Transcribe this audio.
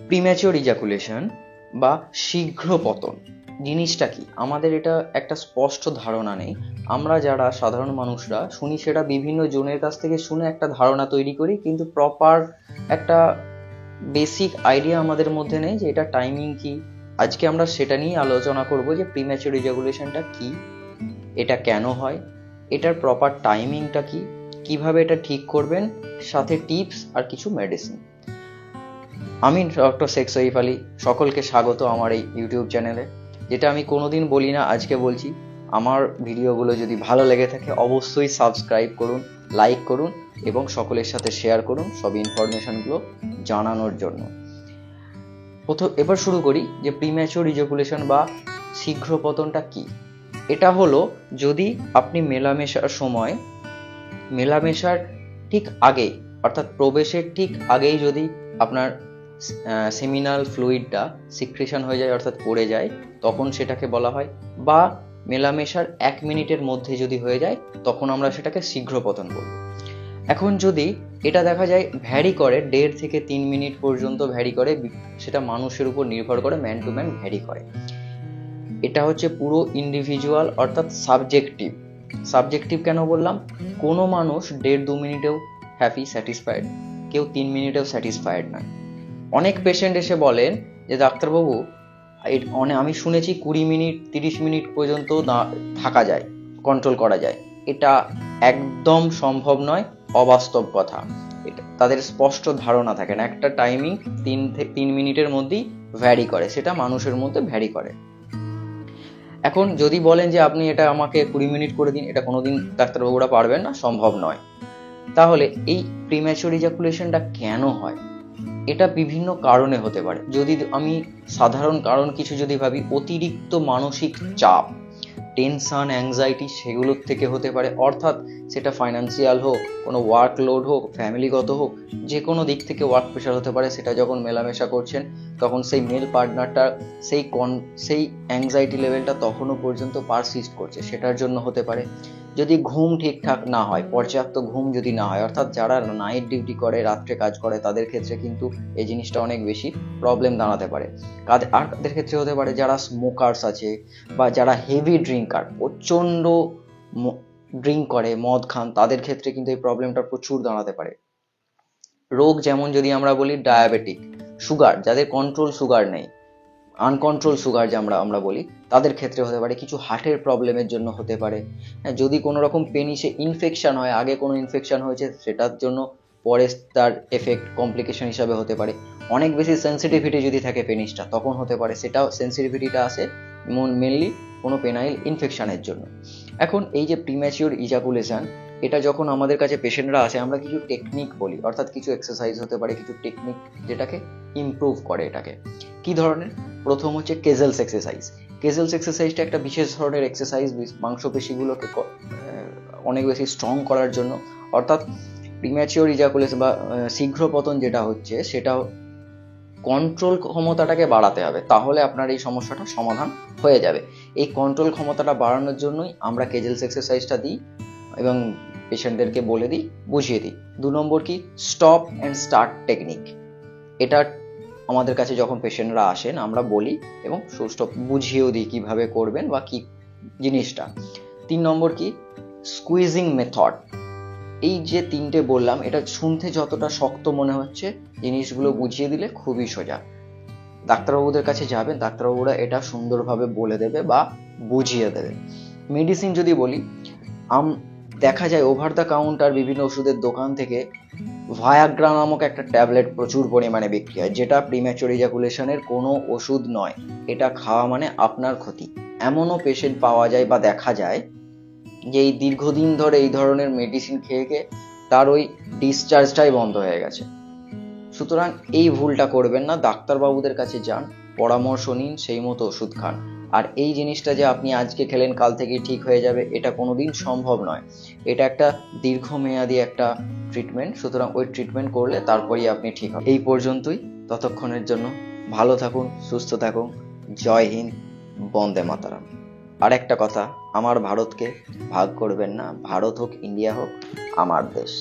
Premature ejaculation বা শীঘ্র পতন জিনিসটা কি, আমাদের এটা একটা স্পষ্ট ধারণা নেই। আমরা যারা সাধারণ মানুষরা শুনি সেটা বিভিন্ন জনের কাছ থেকে শুনে একটা ধারণা তৈরি করি, কিন্তু প্রপার একটা বেসিক আইডিয়া আমাদের মধ্যে নেই যে এটা টাইমিং কি। আজকে আমরা সেটা নিয়ে আলোচনা করব যে প্রিম্যাচিওর ইজাকুলেশনটা কি, এটা কেন হয়, এটার প্রপার টাইমিংটা কি, কিভাবে এটা ঠিক করবেন, সাথে টিপস আর কিছু মেডিসিন। আমি ডক্টর শেখ সইফ আলী, সকলকে স্বাগত আমার এই ইউটিউব চ্যানেলে। যেটা আমি কোনোদিন বলি না, আজকে বলছি, আমার ভিডিওগুলো যদি ভালো লেগে থাকে অবশ্যই সাবস্ক্রাইব করুন, লাইক করুন এবং সকলের সাথে শেয়ার করুন সব ইনফরমেশনগুলো জানানোর জন্য। এবার শুরু করি যে প্রিম্যাচিওর ইজাকুলেশন বা শীঘ্র পতনটা কি। এটা হলো যদি আপনি মেলামেশার ঠিক আগে, অর্থাৎ প্রবেশের ঠিক আগেই যদি আপনার সেমিনাল ফ্লুইডটা সিক্রেশন হয়ে যায়, অর্থাৎ পড়ে যায়, তখন সেটাকে বলা হয়, বা মেলামেশার 1 মিনিটের মধ্যে যদি হয়ে যায় তখন আমরা সেটাকে শীঘ্র পতন বলব। এখন যদি এটা দেখা যায় ভ্যারি করে, 1.5 থেকে 3 মিনিট পর্যন্ত ভ্যারি করে, সেটা মানুষের উপর নির্ভর করে, ম্যান টু ম্যান ভ্যারি করে। এটা হচ্ছে পুরো ইন্ডিভিজুয়াল, অর্থাৎ সাবজেক্টিভ কেন বললাম, কোনো মানুষ 1.5-2 মিনিটেও হ্যাপি, স্যাটিসফাইড, কেউ 3 মিনিটেও স্যাটিসফাইড নয়। অনেক পেশেন্ট এসে বলেন যে ডাক্তারবাবু আমি শুনেছি 20 মিনিট 30 মিনিট পর্যন্ত থাকা যায়, কন্ট্রোল করা যায়। এটা একদম সম্ভব নয়, অবাস্তব কথা। এটা তাদের স্পষ্ট ধারণা থাকে না। একটা টাইমিং 3 মিনিটের মধ্যেই ভ্যারি করে, সেটা মানুষের মধ্যে ভ্যারি করে। এখন যদি বলেন যে আপনি এটা আমাকে 20 মিনিট করে দিন, এটা কোনোদিন ডাক্তারবাবুরা পারবেন না, সম্ভব নয়। তাহলে এই প্রিম্যাচিওর ইজাকুলেশনটা কেন হয়? এটা বিভিন্ন কারণে হতে পারে। যদি আমি সাধারণ কারণ কিছু যদি ভাবি, অতিরিক্ত মানসিক চাপ, টেনশন, অ্যাংজাইটি, সেগুলোর থেকে হতে পারে। অর্থাৎ সেটা ফাইন্যান্সিয়াল হোক, কোনো ওয়ার্কলোড হোক, ফ্যামিলিগত হোক, যে কোনো দিক থেকে ওয়ার্ক প্রেশার হতে পারে। সেটা যখন মেলামেশা করছেন তখন সেই মেল পার্টনারটা সেই অ্যাংজাইটি লেভেলটা তখনও পর্যন্ত পারসিস্ট করছে, সেটার জন্য হতে পারে। যদি ঘুম ঠিকঠাক না হয়, পর্যাপ্ত ঘুম যদি না হয়, অর্থাৎ যারা নাইট ডিউটি করে, রাত্রে কাজ করে, তাদের ক্ষেত্রে কিন্তু এই জিনিসটা অনেক বেশি প্রবলেম দাঁড়াতে পারে। আর তাদের ক্ষেত্রে হতে পারে যারা স্মোকার্স আছে বা যারা হেভি ড্রিঙ্কার, প্রচন্ড ড্রিঙ্ক করে, মদ খান, তাদের ক্ষেত্রে কিন্তু এই প্রবলেমটা প্রচুর দাঁড়াতে পারে। রোগ যেমন যদি আমরা বলি ডায়াবেটিক, সুগার, যাদের কন্ট্রোল সুগার নেই, আনকন্ট্রোল সুগার যে আমরা বলি, তাদের ক্ষেত্রে হতে পারে। কিছু হার্টের প্রবলেমের জন্য হতে পারে। যদি কোনো রকম পেনিসে ইনফেকশন হয়, আগে কোনো ইনফেকশন হয়েছে, সেটার জন্য পরে তার এফেক্ট কমপ্লিকেশন হিসাবে হতে পারে। অনেক বেশি সেন্সিটিভিটি যদি থাকে পেনিসটা, তখন হতে পারে। সেটাও সেন্সিটিভিটিটা আসে মেনলি কোনো পেনাইল ইনফেকশনের জন্য। এখন এই যে প্রিম্যাচিওর ইজাকুলেশন, এটা যখন আমাদের কাছে পেশেন্টরা আসে, আমরা কিছু টেকনিক বলি, অর্থাৎ কিছু এক্সারসাইজ হতে পারে, কিছু টেকনিক যেটাকে ইমপ্রুভ করে। এটাকে কি ধরনের? প্রথম হচ্ছে কেজেলস এক্সারসাইজ। কেজেলস এক্সারসাইজটা একটা বিশেষ ধরনের এক্সারসাইজ মাংসপেশিগুলোকে অনেক বেশি স্ট্রং করার জন্য। অর্থাৎ প্রিম্যাচিওর ইজাকুলেশন বা শীঘ্র পতন যেটা হচ্ছে, সেটা কন্ট্রোল ক্ষমতাটাকে বাড়াতে হবে, তাহলে আপনার এই সমস্যাটা সমাধান হয়ে যাবে। এই কন্ট্রোল ক্ষমতাটা বাড়ানোর জন্যই আমরা কেজেলস এক্সারসাইজটা দিই এবং পেশেন্টদেরকে বলে দিই, বুঝিয়ে দিই। 2 নম্বর কি, স্টপ অ্যান্ড স্টার্ট টেকনিক। এটা আমাদের কাছে যখন পেশেন্টরা আসেন আমরা বলি এবং সুষ্ঠু বুঝিয়েও দিই কিভাবে করবেন বা কি জিনিসটা। 3 নম্বর কি, স্কুইজিং মেথড। এই যে 3টে বললাম, এটা শুনতে যতটা শক্ত মনে হচ্ছে, জিনিসগুলো বুঝিয়ে দিলে খুবই সোজা। ডাক্তারবাবুদের কাছে যাবেন, ডাক্তারবাবুরা এটা সুন্দরভাবে বলে দেবে বা বুঝিয়ে দেবে। মেডিসিন যদি বলি, দেখা যায় ওভার দ্য কাউন্টার বিভিন্ন ওষুধের দোকান থেকে ভায়াগ্রা নামক একটা ট্যাবলেট প্রচুর পরিমাণে বিক্রি হয়, যেটা প্রিম্যাচিওর ইজাকুলেশনের কোনো ওষুধ নয়। এটা খাওয়া মানে আপনার ক্ষতি। এমনও পেশেন্ট পাওয়া যায় বা দেখা যায় যে এই দীর্ঘদিন ধরে এই ধরনের মেডিসিন খেয়ে খেয়ে তার ওই ডিসচার্জটাই বন্ধ হয়ে গেছে। সুতরাং এই ভুলটা করবেন না, ডাক্তারবাবুদের কাছে যান, পরামর্শ নিন, সেই মতো ওষুধ খান। আর এই জিনিসটা যে আপনি আজকে খেলেন কাল থেকেই ঠিক হয়ে যাবে, এটা কোনোদিন সম্ভব নয়। এটা একটা দীর্ঘমেয়াদী একটা ট্রিটমেন্ট, সুতরাং ওই ট্রিটমেন্ট করলে তারপরেই আপনি ঠিক হবেন। এই পর্যন্তই, ততক্ষণের জন্য ভালো থাকুন, সুস্থ থাকুন। জয় হিন্দ, বন্দে মাতরম। আর একটা কথা, আমার ভারতকে ভাগ করবেন না, ভারত হোক, ইন্ডিয়া হোক, আমার দেশ।